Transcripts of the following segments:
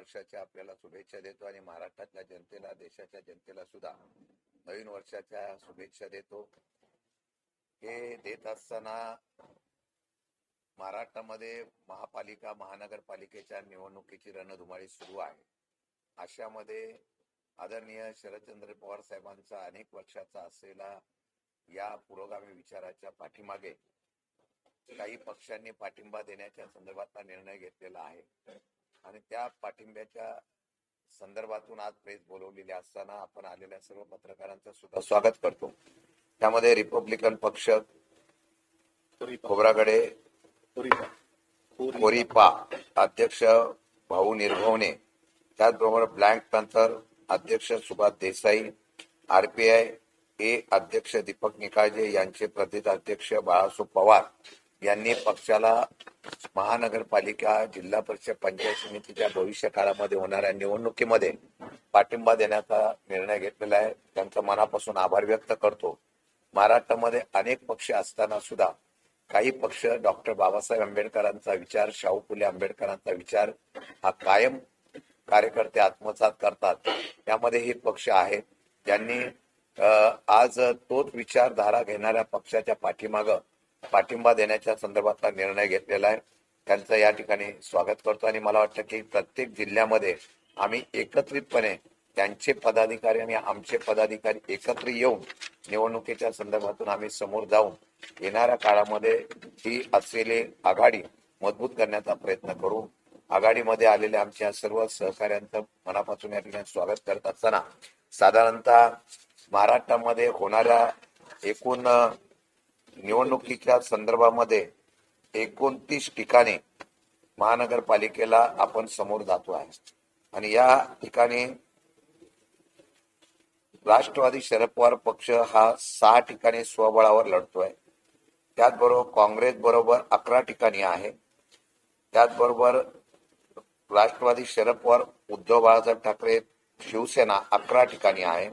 वर्षाच्या आपल्याला शुभेच्छा देतो आणि महाराष्ट्रातल्या जनतेला, देशाच्या जनतेला सुद्धा नवीन वर्षाच्या शुभेच्छा देतो. हे देत असताना महाराष्ट्रामध्ये महापालिका, महानगरपालिकेच्या निवडणुकीची रणधुमाळी सुरू आहे. अशामध्ये आदरणीय शरदचंद्र पवार साहेबांचा अनेक वर्षाचा असलेला या पुरोगामी विचाराच्या पाठीमागे काही पक्षांनी पाठिंबा देण्याच्या संदर्भातला निर्णय घेतलेला आहे आणि त्या पाठिंब्याच्या संदर्भातून आज प्रेस बोलवलेली असताना आपण आलेल्या सर्व पत्रकारांचं सुद्धा स्वागत करतो. त्यामध्ये रिपब्लिकन पक्ष, खोब्रागडे, कोरिपा अध्यक्ष भाऊ निर्भवने, त्याचबरोबर ब्लॅक पॅन्थर अध्यक्ष सुभाष देसाई, आरपीआय ए अध्यक्ष दीपक निकाळजे यांचे प्रदेश अध्यक्ष बाळासाहेब पवार यांनी पक्षाला महानगरपालिका, जिल्हा परिषद, पंचायत समितीच्या भविष्य काळामध्ये होणाऱ्या निवडणुकीमध्ये पाठिंबा देण्याचा निर्णय घेतलेला आहे. त्यांचा मनापासून आभार व्यक्त करतो. महाराष्ट्रामध्ये अनेक पक्ष असताना सुद्धा काही पक्ष डॉक्टर बाबासाहेब आंबेडकरांचा विचार, शाहू फुले आंबेडकरांचा विचार हा कायम कार्यकर्ते आत्मसात करतात. त्यामध्ये हे पक्ष आहेत ज्यांनी आज तोच विचारधारा घेणाऱ्या पक्षाच्या पाठिंबा देण्याच्या संदर्भातला निर्णय घेतलेला आहे. त्यांचं या ठिकाणी स्वागत करतो आणि मला वाटतं की प्रत्येक जिल्ह्यामध्ये आम्ही एकत्रितपणे त्यांचे पदाधिकारी आणि आमचे पदाधिकारी एकत्र येऊन निवडणुकीच्या संदर्भातून आम्ही समोर जाऊन येणाऱ्या काळामध्ये ही असलेली आघाडी मजबूत करण्याचा प्रयत्न करू. आघाडीमध्ये आलेल्या आमच्या सर्व सहकाऱ्यांचं मनापासून या ठिकाणी स्वागत करत असताना साधारणतः महाराष्ट्रामध्ये होणाऱ्या एकूण निवडणुकीच्या संदर्भामध्ये 29 ठिकाणी महानगरपालिकेला आपण समोर जातो आहे आणि या ठिकाणी राष्ट्रवादी शरद पवार पक्ष हा 6 ठिकाणी स्वबळावर लढतोय. त्याचबरोबर काँग्रेस बरोबर 11 ठिकाणी आहे. त्याचबरोबर राष्ट्रवादी शरद पवार, उद्धव बाळासाहेब ठाकरे, शिवसेना 11 ठिकाणी आहे.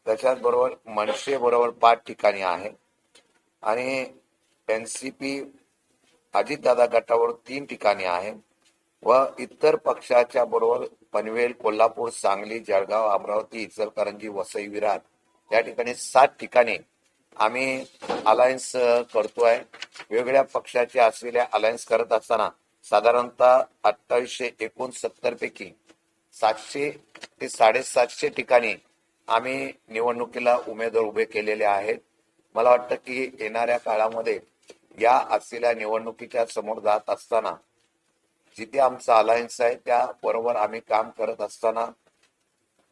त्याच्याच बरोबर मनसे बरोबर 5 ठिकाणी आहे आणि एनसीपी अजितदादा गटावर 3 ठिकाणी आहे व इतर पक्षाच्या बरोबर पनवेल, कोल्हापूर, सांगली, जळगाव, अमरावती, इचलकरंजी, वसई, विरार या ठिकाणी 7 ठिकाणी आम्ही अलायन्स करतोय. वेगवेगळ्या पक्षाचे असलेल्या अलायन्स करत असताना साधारणतः 2869 पैकी 700 ते 750 ठिकाणी आम्ही निवडणुकीला उमेदवार उभे केलेले आहेत. मला वाटतं की येणाऱ्या काळामध्ये या असलेल्या निवडणुकीच्या समोर जात असताना जिथे आमचा अलायन्स आहे त्या बरोबर आम्ही काम करत असताना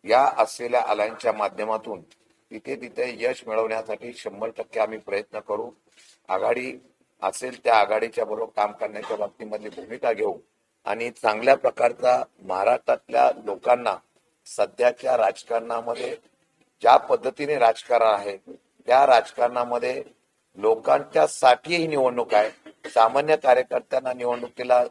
या असलेल्या अलायन्सच्या माध्यमातून तिथे यश मिळवण्यासाठी 100% आम्ही प्रयत्न करू. आघाडी असेल त्या आघाडीच्या बरोबर काम करण्याच्या बाबतीमधली भूमिका घेऊ आणि चांगल्या प्रकारचा महाराष्ट्रातल्या लोकांना सध्याच्या राजकारणामध्ये ज्या पद्धतीने राजकारण आहे त्या राजकारणामध्ये लोकांच्या साठी ही निवडणूक आहे. सामान्य कार्यकर्त्यांना निवडणुकीला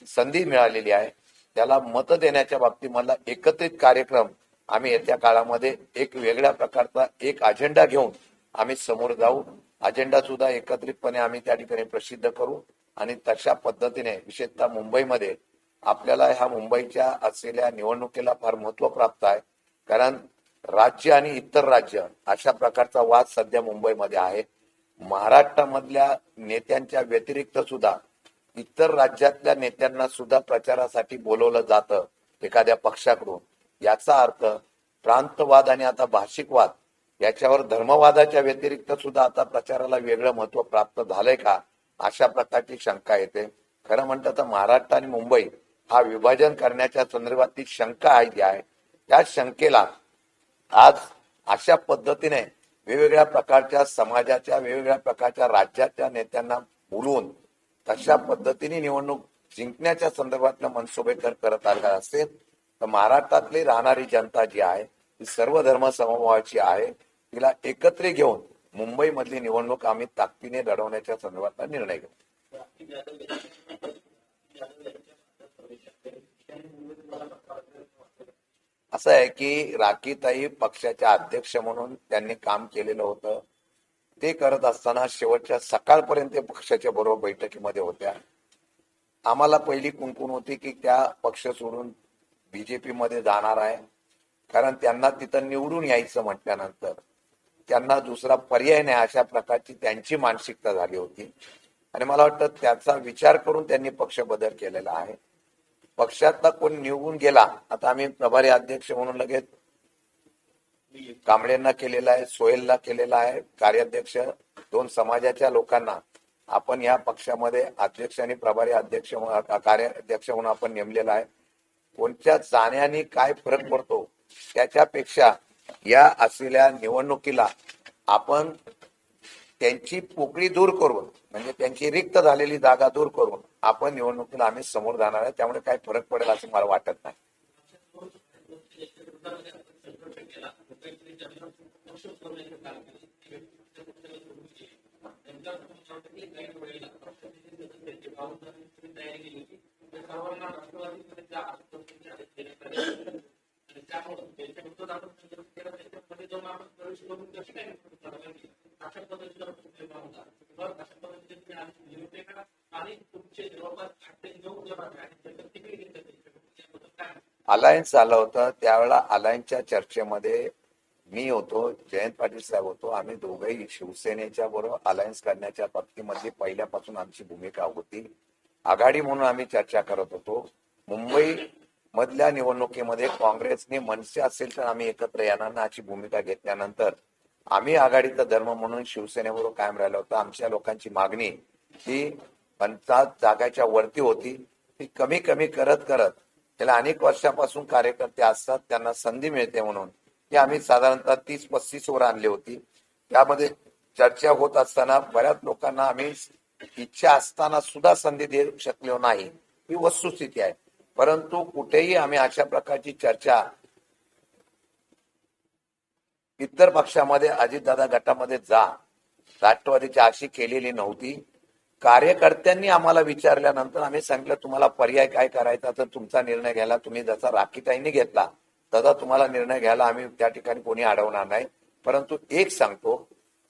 संधी मिळालेली आहे. त्याला मत देण्याच्या बाबतीमधला एकत्रित कार्यक्रम आम्ही येत्या काळामध्ये एक वेगळ्या प्रकारचा एक अजेंडा घेऊन आम्ही समोर जाऊ. अजेंडा सुद्धा एकत्रितपणे आम्ही त्या ठिकाणी प्रसिद्ध करू आणि तशा पद्धतीने विशेषतः मुंबईमध्ये आपल्याला ह्या मुंबईच्या असलेल्या निवडणुकीला फार महत्व प्राप्त आहे. कारण राज्य आणि इतर राज्य अशा प्रकारचा वाद सध्या मुंबईमध्ये आहे. महाराष्ट्रामधल्या नेत्यांच्या व्यतिरिक्त सुद्धा इतर राज्यातल्या नेत्यांना सुद्धा प्रचारासाठी बोलवलं जातं एखाद्या पक्षाकडून. याचा अर्थ प्रांतवाद आणि आता भाषिकवाद याच्यावर धर्मवादाच्या व्यतिरिक्त सुद्धा आता प्रचाराला वेगळं महत्व प्राप्त झालंय का, अशा प्रकारची शंका येते. खरं म्हणतं तर महाराष्ट्र आणि मुंबई हा विभाजन करण्याच्या संदर्भातली शंका आहे. त्या शंकेला आज अशा पद्धतीने वेगवेगळ्या प्रकारच्या समाजाच्या, वेगवेगळ्या प्रकारच्या राज्याच्या नेत्यांना बोलवून तशा पद्धतीने निवडणूक जिंकण्याच्या संदर्भातलं मनसुबे करत आले असेल तर महाराष्ट्रातली राहणारी जनता जी आहे ती सर्व धर्म समभावाची आहे. तिला एकत्र घेऊन मुंबई मधली निवडणूक आम्ही ताकदीने लढवण्याच्या संदर्भातला निर्णय घेऊ. असं आहे की राखीताई पक्षाच्या अध्यक्ष म्हणून त्यांनी काम केलेलं होतं. ते करत असताना शेवटच्या सकाळपर्यंत पक्षाच्या बरोबर बैठकीमध्ये होत्या. आम्हाला पहिली कुणकुण होती की त्या पक्ष सोडून बीजेपी मध्ये जाणार आहे, कारण त्यांना तिथं निवडून यायचं म्हटल्यानंतर त्यांना दुसरा पर्याय नाही अशा प्रकारची त्यांची मानसिकता झाली होती. आणि मला वाटतं त्याचा विचार करून त्यांनी पक्ष बदल केलेला आहे. पक्षातला कोण निवडून गेला, आता आम्ही प्रभारी अध्यक्ष म्हणून लगेच कांबळेंना केलेला आहे, सोहेलला केलेला आहे, कार्याध्यक्ष 2 समाजाच्या लोकांना आपण या पक्षामध्ये अध्यक्ष आणि प्रभारी अध्यक्ष कार्याध्यक्ष म्हणून आपण नेमलेला आहे. कोणत्या जाण्याने काय फरक पडतो त्याच्यापेक्षा या असलेल्या निवडणुकीला आपण त्यांची पोकळी दूर करून, म्हणजे त्यांची रिक्त झालेली जागा दूर करून आपण निवडणुकीला आम्ही समोर जाणार आहे. त्यामुळे काय फरक पडेल असं मला वाटत नाही. अलायन्स झालं होतं त्यावेळेला अलायन्सच्या चर्चेमध्ये मी होतो, जयंत पाटील साहेब होतो. आम्ही दोघंही शिवसेनेच्या बरोबर अलायन्स करण्याच्या बाबतीमध्ये पहिल्यापासून आमची भूमिका होती. आघाडी म्हणून आम्ही चर्चा करत होतो. मुंबई मधल्या निवडणुकीमध्ये काँग्रेसने मनसे असेल तर आम्ही एकत्र येणार ना अशी भूमिका घेतल्यानंतर आम्ही आघाडीचा धर्म म्हणून शिवसेनेबरोबर कायम राहिलो होतो. आमच्या लोकांची मागणी ही 50 जागाच्या वरती होती. ती कमी कमी करत करत त्याला अनेक वर्षापासून कार्यकर्ते असतात, त्यांना संधी मिळते म्हणून ती आम्ही साधारणतः 30-35 वर आणली होती. त्यामध्ये चर्चा होत असताना बऱ्याच लोकांना आम्ही इच्छा असताना सुद्धा संधी देऊ शकलो नाही, ही वस्तुस्थिती आहे. परंतु कुठेही आम्ही अशा प्रकारची चर्चा इतर पक्षामध्ये अजितदादा गटामध्ये जा राष्ट्रवादीची अशी केलेली नव्हती. कार्यकर्त्यांनी आम्हाला विचारल्यानंतर आम्ही सांगितलं तुम्हाला पर्याय काय करायचा तर तुमचा निर्णय घ्यायला, तुम्ही जसा राखीताईंनी घेतला तसा तुम्हाला निर्णय घ्यायला आम्ही त्या ठिकाणी कोणी अडवणार नाही. परंतु एक सांगतो,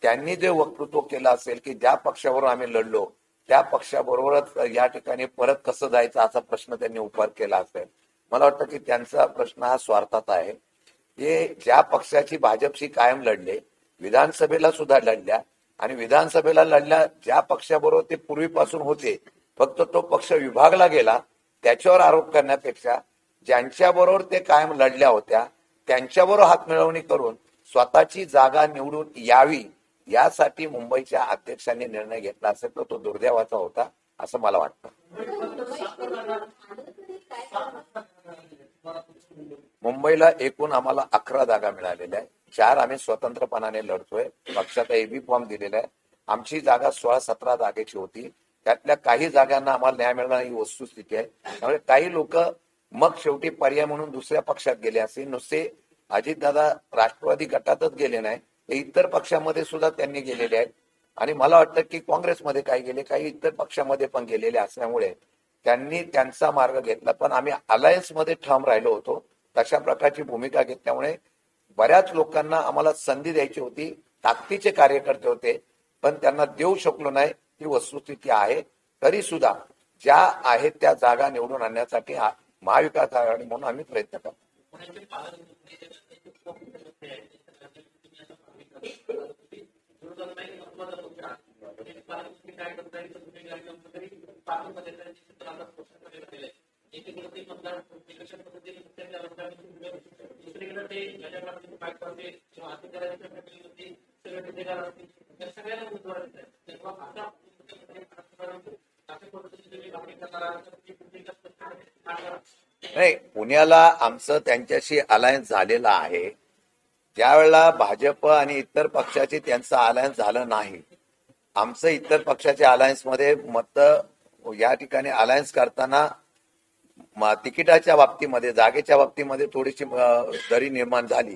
त्यांनी जे वक्तृत्व केलं असेल की ज्या पक्षाबरोबर आम्ही लढलो त्या पक्षाबरोबरच या ठिकाणी परत कसं जायचं असा प्रश्न त्यांनी उभार केला असेल. मला वाटतं की त्यांचा प्रश्न हा स्वार्थाचा आहे. ते ज्या पक्षाची भाजपशी कायम लढले, विधानसभेला सुद्धा लढल्या आणि विधानसभेला लढल्या ज्या पक्षाबरोबर ते पूर्वीपासून होते, फक्त तो पक्ष विभागला गेला त्याच्यावर आरोप करण्यापेक्षा ज्यांच्याबरोबर ते कायम लढल्या होत्या त्यांच्याबरोबर हातमिळवणी करून स्वतःची जागा निवडून यावी यासाठी मुंबईच्या अध्यक्षांनी निर्णय घेतला असेल तर तो दुर्दैवाचा होता असं मला वाटतं. मुंबईला एकूण आम्हाला 11 जागा मिळालेल्या आहे. 4 आम्ही स्वतंत्रपणाने लढतोय. पक्षाचा एबी फॉर्म दिलेला आहे. आमची जागा 16-17 जागेची होती. त्यातल्या काही जागांना आम्हाला न्याय मिळणार ही वस्तुस्थिती आहे. त्यामुळे काही लोक मग शेवटी पर्याय म्हणून दुसऱ्या पक्षात गेले असेल. नुसते अजितदादा राष्ट्रवादी गटातच गेले नाही, इतर पक्षामध्ये सुद्धा त्यांनी गेलेले आहेत. आणि मला वाटतं की काँग्रेसमध्ये काही गेले, काही इतर पक्षामध्ये पण गेलेले असल्यामुळे त्यांनी त्यांचा मार्ग घेतला. पण आम्ही अलायन्स मध्ये ठाम राहिलो होतो. तशा प्रकारची भूमिका घेतल्यामुळे बऱ्याच लोकांना आम्हाला संधी द्यायची होती. ताकदीचे कार्यकर्ते होते पण त्यांना देऊ शकलो नाही, ही वस्तुस्थिती आहे. तरी सुद्धा ज्या आहेत त्या जागा निवडून आणण्यासाठी महाविकास आघाडी म्हणून आम्ही प्रयत्न करतो. नाही, पुण्याला आमचं त्यांच्याशी अलायन्स झालेलं आहे. ज्यावेळेला भाजप आणि इतर पक्षाची त्यांचं अलायन्स झालं नाही, आमचं इतर पक्षाच्या अलायन्स मध्ये मत या ठिकाणी अलायन्स करताना तिकिटाच्या बाबतीमध्ये जागेच्या बाबतीमध्ये थोडीशी दरी निर्माण झाली.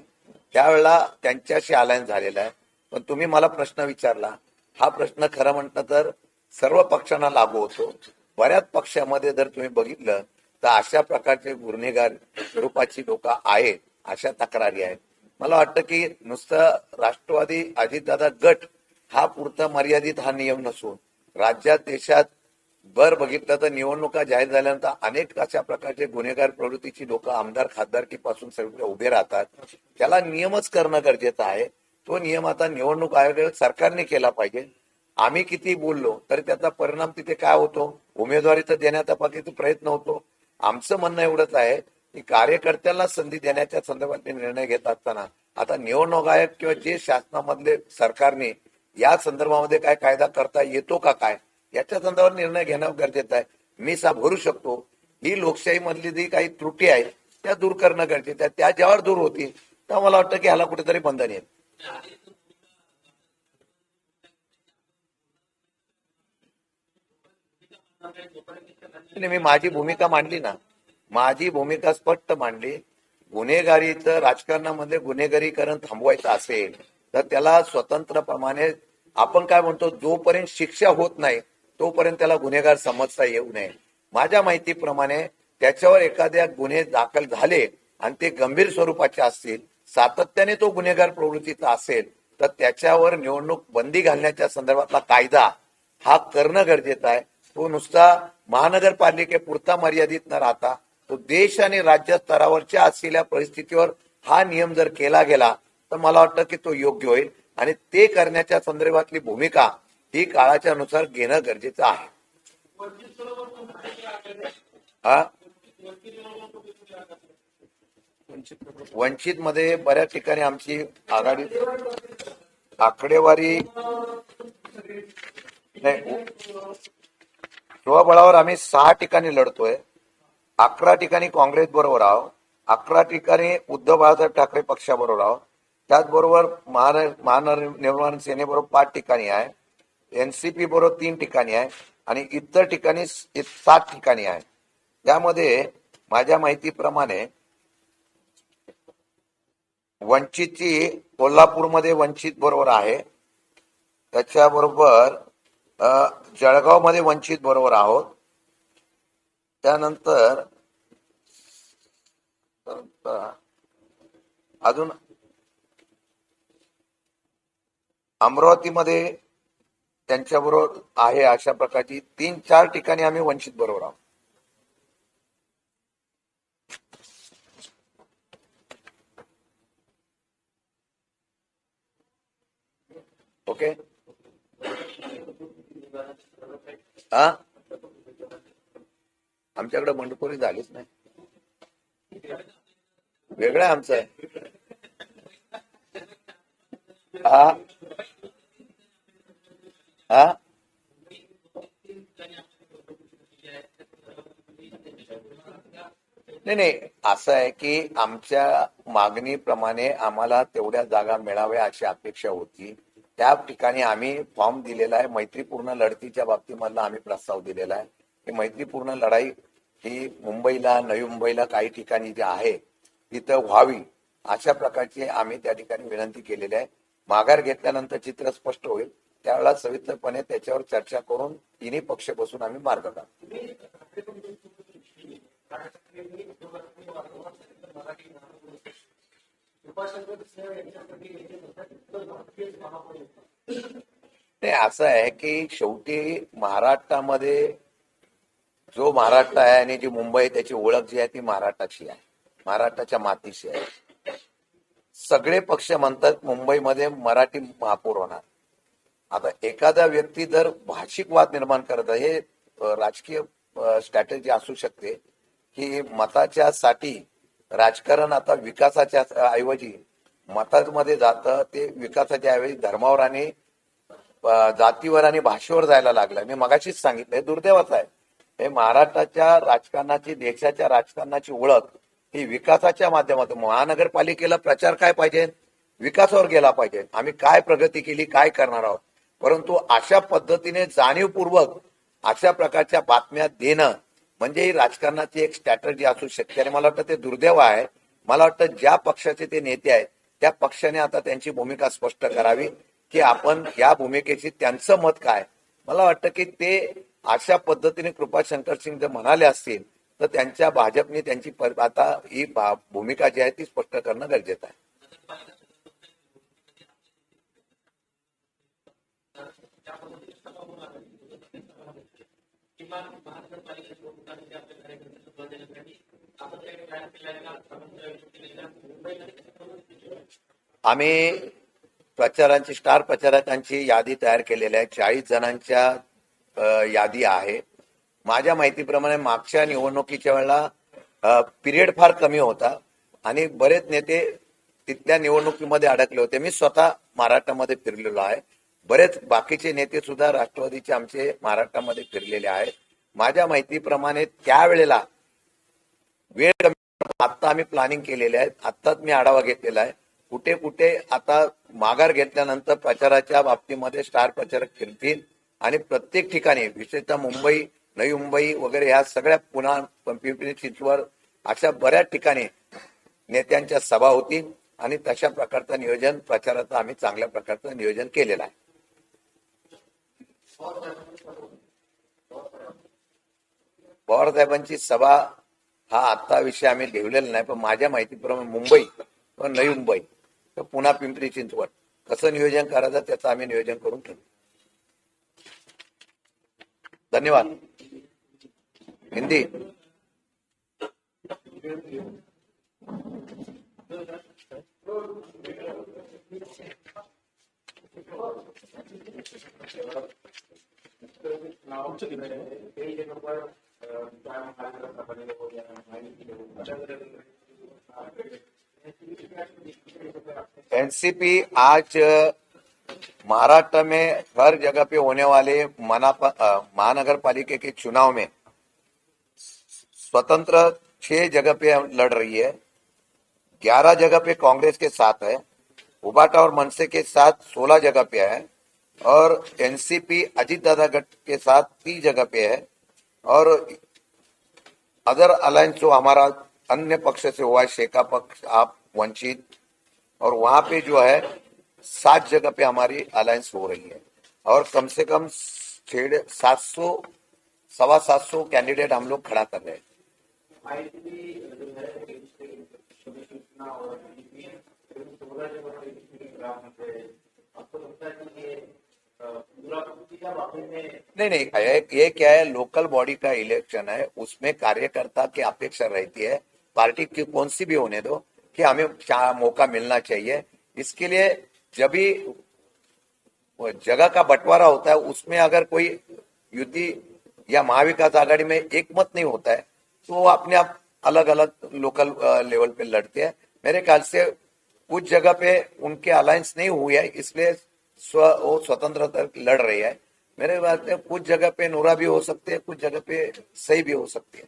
त्यावेळेला त्यांच्याशी अलायन्स झालेला आहे. पण तुम्ही मला प्रश्न विचारला, हा प्रश्न खरं म्हटलं तर सर्व पक्षांना लागू होतो. बऱ्याच पक्षामध्ये जर तुम्ही बघितलं तर अशा प्रकारचे गुन्हेगार स्वरूपाची लोक आहेत, अशा तक्रारी आहेत. मला वाटतं की नुसतं राष्ट्रवादी अजितदादा गट हा पुरता मर्यादित हा नियम नसून राज्यात देशात बघितलं तर निवडणुका जाहीर झाल्यानंतर अनेक अशा प्रकारचे गुन्हेगार प्रवृत्तीची लोक आमदार खासदारकीपासून सगळे उभे राहतात. त्याला नियमच करणं गरजेचं आहे. तो नियम आता निवडणूक आयोग सरकारने केला पाहिजे. आम्ही किती बोललो तरी त्याचा परिणाम तिथे काय होतो, उमेदवारी तर देण्याचा बाकी प्रयत्न होतो. आमचं म्हणणं एवढंच आहे की कार्यकर्त्यांना संधी देण्याच्या संदर्भात निर्णय घेत असताना आता निवडणूक आयोग किंवा जे शासनामधले सरकारने या संदर्भामध्ये काय कायदा करता येतो का काय याच्या संदर्भात निर्णय घेणं गरजेचं आहे. मी भरू शकतो ही लोकशाही मधली जी काही त्रुटी आहे त्या दूर करणं गरजेचं आहे. त्या जेव्हा दूर होतील तेव्हा मला वाटतं की ह्याला कुठेतरी बंधन येईल. मी माझी भूमिका मांडली ना, माझी भूमिका स्पष्ट मांडली. गुन्हेगारीचं राजकारणामध्ये गुन्हेगारीकरण थांबवायचं असेल तर त्याला स्वतंत्रप्रमाणे आपण काय म्हणतो, जोपर्यंत शिक्षा होत नाही तोपर्यंत त्याला गुन्हेगार समजता येऊ नये. माझ्या माहितीप्रमाणे त्याच्यावर एखाद्या गुन्हे दाखल झाले आणि ते गंभीर स्वरूपाचे असतील, सातत्याने तो गुन्हेगार प्रवृत्तीचा असेल तर त्याच्यावर निवडणूक बंदी घालण्याच्या संदर्भातला कायदा हा करणं गरजेचं आहे. तो नुसता महानगरपालिकेपुरता मर्यादित न राहता तो देश आणि राज्य स्तरावरच्या असलेल्या परिस्थितीवर हा नियम जर केला गेला तर मला वाटतं की तो योग्य होईल आणि ते करण्याच्या संदर्भातली भूमिका ही काळाच्या नुसार घेणं गरजेचं आहे. हा वंचित मध्ये बऱ्याच ठिकाणी आमची आघाडी आकडेवारी नाही, स्वबळावर आम्ही 6 ठिकाणी लढतोय. 11 ठिकाणी काँग्रेस बरोबर आहोत, 11 ठिकाणी उद्धव बाळासाहेब ठाकरे पक्षाबरोबर आहोत. त्याचबरोबर महानवनिर्माण सेनेबरोबर 5 ठिकाणी आहे, एनसीपी बरोबर 3 ठिकाणी आहे आणि इतर ठिकाणी 7 ठिकाणी आहे. त्यामध्ये माझ्या माहितीप्रमाणे वंचितची कोल्हापूरमध्ये वंचित बरोबर आहे, त्याच्याबरोबर जळगाव मध्ये वंचित बरोबर आहोत. त्यानंतर अजून अमरावतीमध्ये त्यांच्याबरोबर आहे. अशा प्रकारची 3-4 ठिकाणी आम्ही वंचित बरोबर आहोत. ओके. हा आमच्याकडे बंडखोरी झालीच नाही, वेगळं आहे आमचं. हा हा नाही, असं आहे की आमच्या मागणीप्रमाणे आम्हाला तेवढ्या जागा मिळाव्या अशी अपेक्षा होती. त्या ठिकाणी आम्ही फॉर्म दिलेला आहे. मैत्रीपूर्ण लढतीच्या बाबतीमधला आम्ही प्रस्ताव दिलेला आहे की मैत्रीपूर्ण लढाई ही मुंबईला, नवी मुंबईला काही ठिकाणी जे आहे तिथं व्हावी अशा प्रकारची आम्ही त्या ठिकाणी विनंती केलेली आहे. माघार घेतल्यानंतर चित्र स्पष्ट होईल, त्यावेळेला सविस्तरपणे त्याच्यावर चर्चा करून तिन्ही पक्ष बसून आम्ही मार्ग काढू. नाही, असं आहे की शेवटी महाराष्ट्रामध्ये जो महाराष्ट्र आहे आणि जी मुंबई आहे त्याची ओळख जी आहे ती महाराष्ट्राची आहे, महाराष्ट्राच्या मातीशी आहे. सगळे पक्ष म्हणतात मुंबईमध्ये मराठी महापौर होणार. आता एखादा व्यक्ती जर भाषिक वाद निर्माण करत आहे, हे राजकीय स्ट्रॅटेजी असू शकते की मताच्या साठी राजकारण आता विकासाच्या ऐवजी मतामध्ये जातं, ते विकासाच्या ऐवजी धर्मावर आणि जातीवर आणि भाषेवर जायला लागलं. मी मगाशीच सांगितलं, हे दुर्दैवाचं आहे. हे महाराष्ट्राच्या राजकारणाची, देशाच्या राजकारणाची ओळख ही विकासाच्या माध्यमातून. महानगरपालिकेला प्रचार काय पाहिजे, विकासावर गेला पाहिजे, आम्ही काय प्रगती केली, काय करणार आहोत. परंतु अशा पद्धतीने जाणीवपूर्वक अशा प्रकारच्या बातम्या देणं म्हणजे ही राजकारणाची एक स्ट्रॅटेजी असू शकते आणि मला वाटतं ते दुर्दैव आहे. मला वाटतं ज्या पक्षाचे ते नेते आहेत त्या पक्षाने आता त्यांची भूमिका स्पष्ट करावी की आपण या भूमिकेशी त्यांचं मत काय. मला वाटतं की ते अशा पद्धतीने कृपाशंकर सिंग जर म्हणाले असतील तर त्यांच्या भाजपने त्यांची आता ही भूमिका जी आहे ती स्पष्ट करणं गरजेचं आहे. किमान महानगरपालिका निवडणुकांमध्ये आपल्या कार्यकर्त्यांना बळ देण्यासाठी आपण काही प्लॅन केलाय का? आपण केलेला मुंबईमध्ये आम्ही प्रचारांची स्टार प्रचारकांची यादी तयार केलेली आहे. 40 जणांच्या यादी आहे. माझ्या माहितीप्रमाणे मागच्या निवडणुकीच्या वेळेला पिरियड फार कमी होता आणि बरेच नेते तिथल्या निवडणुकीमध्ये अडकले होते. मी स्वतः महाराष्ट्रामध्ये फिरलेलो आहे. बरेच बाकीचे नेते सुद्धा राष्ट्रवादीचे आमचे महाराष्ट्रामध्ये फिरलेले आहेत. माझ्या माहितीप्रमाणे त्यावेळेला वेळ कमी, आता आम्ही प्लॅनिंग केलेले आहे. आत्ताच मी आढावा घेतलेला आहे. कुठे कुठे आता माघार घेतल्यानंतर प्रचाराच्या बाबतीमध्ये स्टार प्रचारक फिरतील आणि प्रत्येक ठिकाणी विशेषतः मुंबई, नवी मुंबई वगैरे ह्या सगळ्या पुन्हा पिंपरी चिंचवड अशा बऱ्याच ठिकाणी नेत्यांच्या सभा होतील आणि तशा प्रकारचं नियोजन प्रचाराचं आम्ही चांगल्या प्रकारचं नियोजन केलेलं आहे. पवार साहेबांची सभा हा आता विषय आम्ही लिहिलेला नाही, पण माझ्या माहितीप्रमाणे मुंबई व नवी मुंबई तर पुन्हा पिंपरी चिंचवड कसं नियोजन करायचं त्याचं आम्ही नियोजन करून ठेवू. धन्यवाद. हिंदी. एनसीपी आज महाराष्ट्र में हर जगह पे होने वाले महानगर पालिका के चुनाव में स्वतंत्र 6 जगह पे लड़ रही है. 11 जगह पे कांग्रेस के साथ है. उबाटा और मनसे के साथ 16 जगह पे है और एनसीपी अजीत दादा गठ के साथ 30 जगह पे है और अदर अलायंस जो हमारा अन्य पक्ष से हुआ है, शेका पक्ष, आप, वंचित, और वहां पे जो है 7 जगह पे हमारी अलायंस हो रही है और कम से कम 700 सवा 700 कैंडिडेट हम लोग खड़ा कर रहे हैं. नहीं, ये क्या है, लोकल बॉडी का इलेक्शन है, उसमें कार्यकर्ता की अपेक्षा रहती है, पार्टी की कौन सी भी होने दो, कि हमें मौका मिलना चाहिए. इसके लिए जब भी जगह का बंटवारा होता है उसमें अगर कोई युति या महाविकास आघाड़ी में एक मत नहीं होता है तो वो अपने आप अलग अलग लोकल लेवल पे लड़ते हैं. मेरे ख्याल से कुछ जगह पे उनके अलायंस नहीं हुई है, इसलिए वो स्वतंत्र लड़ रही है. मेरे बात में कुछ जगह पे नूरा भी हो सकते हैं, कुछ जगह पे सही भी हो सकती है.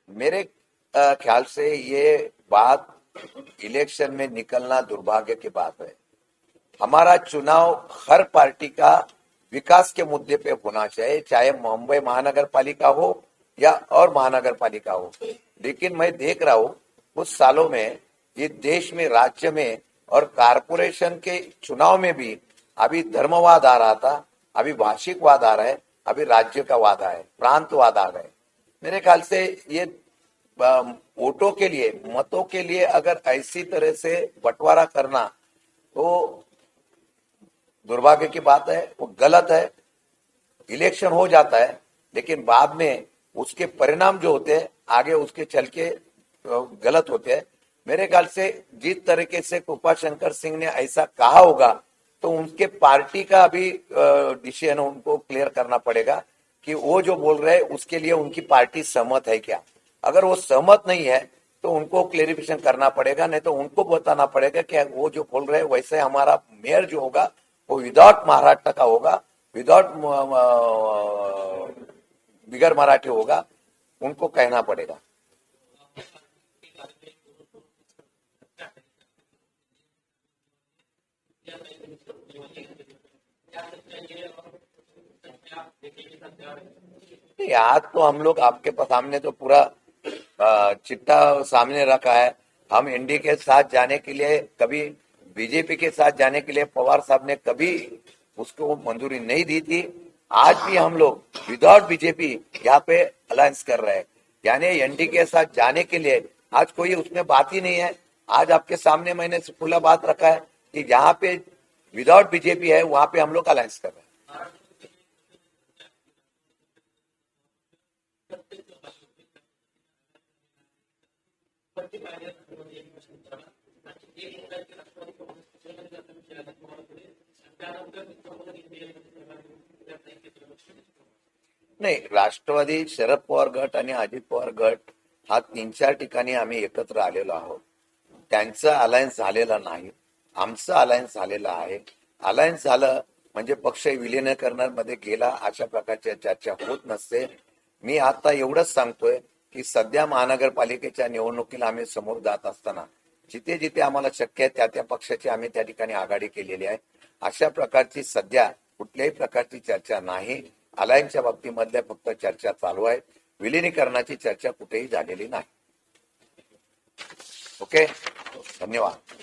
मेरे ख्याल से ये बात इलेक्शन में निकलना दुर्भाग्य की बात है. हमारा चुनाव हर पार्टी का विकास के मुद्दे पे होना चाहिए, चाहे मुंबई महानगर पालिका हो या और महानगर पालिका हो. लेकिन मैं देख रहा हूं कुछ सालों में ये देश में, राज्य में और कारपोरेशन के चुनाव में भी अभी धर्मवाद आ रहा था, अभी भाषिकवाद आ रहा है, अभी राज्य का वाद है, प्रांतवाद आ गए. मेरे ख्याल से ये वोटों के लिए, मतों के लिए अगर ऐसी तरह से बंटवारा करना तो दुर्भाग्य की बात है, वो गलत है. इलेक्शन हो जाता है लेकिन बाद में उसके परिणाम जो होते हैं आगे उसके चल के गलत होते हैं. मेरे ख्याल से जिस तरीके से कृपा शंकर सिंह ने ऐसा कहा होगा तो उनके पार्टी का भी डिसीजन उनको क्लियर करना पड़ेगा कि वो जो बोल रहे हैं उसके लिए उनकी पार्टी सहमत है क्या. अगर वो सहमत नहीं है तो उनको क्लेरिफिकेशन करना पड़ेगा, नहीं तो उनको बताना पड़ेगा कि वो जो बोल रहे हैं वैसे हमारा मेयर जो होगा वो विदाउट महाराष्ट्र का होगा, विदाउट बिगर मराठी होगा, उनको कहना पड़ेगा. आज तो हम लोग आपके सामने तो पूरा चिट्ठा सामने रखा है. हम एनडीए के साथ जाने के लिए, कभी बीजेपी के साथ जाने के लिए पवार साहब ने कभी उसको मंजूरी नहीं दी थी. आज भी हम लोग विदाउट बीजेपी यहाँ पे अलायंस कर रहे हैं. यानी एनडीए के साथ जाने के लिए आज कोई उसमें बात ही नहीं है। आज आपके सामने मैंने खुला बात रखा है कि जहां पे विदाउट बीजेपी है वहां पे हम लोग अलायंस कर रहे हैं। नाही, राष्ट्रवादी, शरद पवार गट आणि अजित पवार गट हा 3-4 ठिकाणी आम्ही एकत्र आलेलो आहोत. त्यांचं अलायन्स झालेलं नाही, आमचं अलायन्स झालेलं आहे. अलायन्स झालं म्हणजे पक्ष विलिनीकरणामध्ये गेला अशा प्रकारच्या चर्चा होत नसते. मी आता एवढंच सांगतोय की सध्या महानगरपालिकेच्या निवडणुकीला आम्ही समोर जात असताना जिथे जिथे आम्हाला शक्य आहे त्या त्या पक्षाची आम्ही त्या ठिकाणी आघाडी केलेली आहे. अशा प्रकारची सध्या कुठल्याही प्रकारची चर्चा नाही. अलायन्सच्या बाबतीमधल्या फक्त चर्चा चालू आहे. विलिनीकरणाची चर्चा कुठेही झालेली नाही. ओके, धन्यवाद.